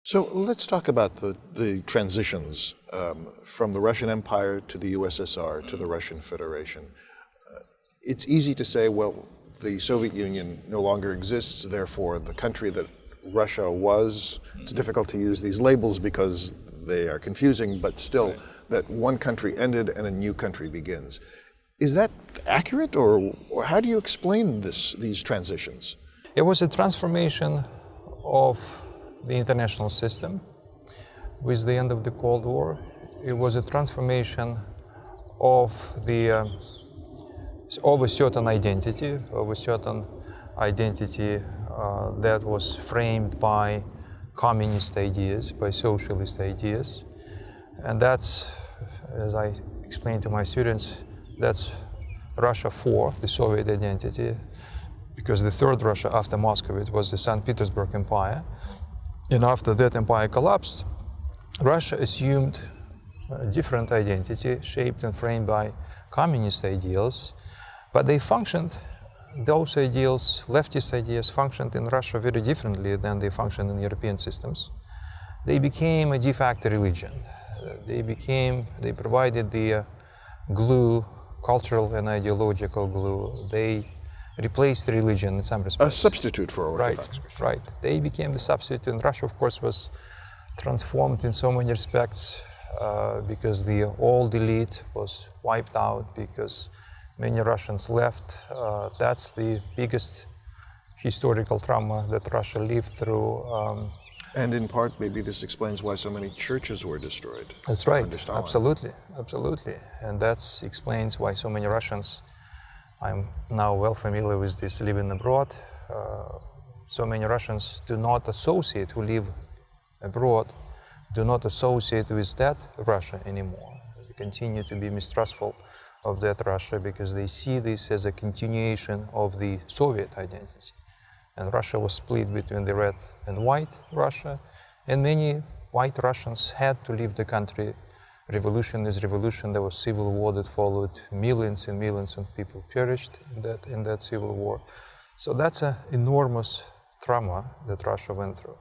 So let's talk about the transitions from the Russian Empire to the USSR to the Russian Federation. It's easy to say, well, the Soviet Union no longer exists, therefore the country that Russia was, it's difficult to use these labels because they are confusing, but still, that one country ended and a new country begins. Is that accurate, or how do you explain these transitions? It was a transformation of the international system with the end of the Cold War. It was a transformation of a certain identity, that was framed by communist ideas, by socialist ideas. And that's, as I explained to my students, that's Russia for the Soviet identity, because the third Russia after Moscow, it was the St. Petersburg Empire. And after that empire collapsed, Russia assumed a different identity, shaped and framed by communist ideals, but they functioned, those ideals, leftist ideas, functioned in Russia very differently than they functioned in European systems. They became a de facto religion. They provided the glue, cultural and ideological glue. They replaced religion in some respects. A substitute for Orthodox. Right. They became the substitute, and Russia, of course, was transformed in so many respects because the old elite was wiped out, because many Russians left. That's the biggest historical trauma that Russia lived through. And in part, maybe this explains why so many churches were destroyed. That's right, absolutely. And that explains why so many Russians, I'm now well familiar with this living abroad, so many Russians do not associate, who live abroad, do not associate with that Russia anymore. They continue to be mistrustful of that Russia because they see this as a continuation of the Soviet identity. And Russia was split between the red and white Russia, and many white Russians had to leave the country. Revolution is revolution. There was civil war that followed. Millions and millions of people perished in that civil war. So that's an enormous trauma that Russia went through.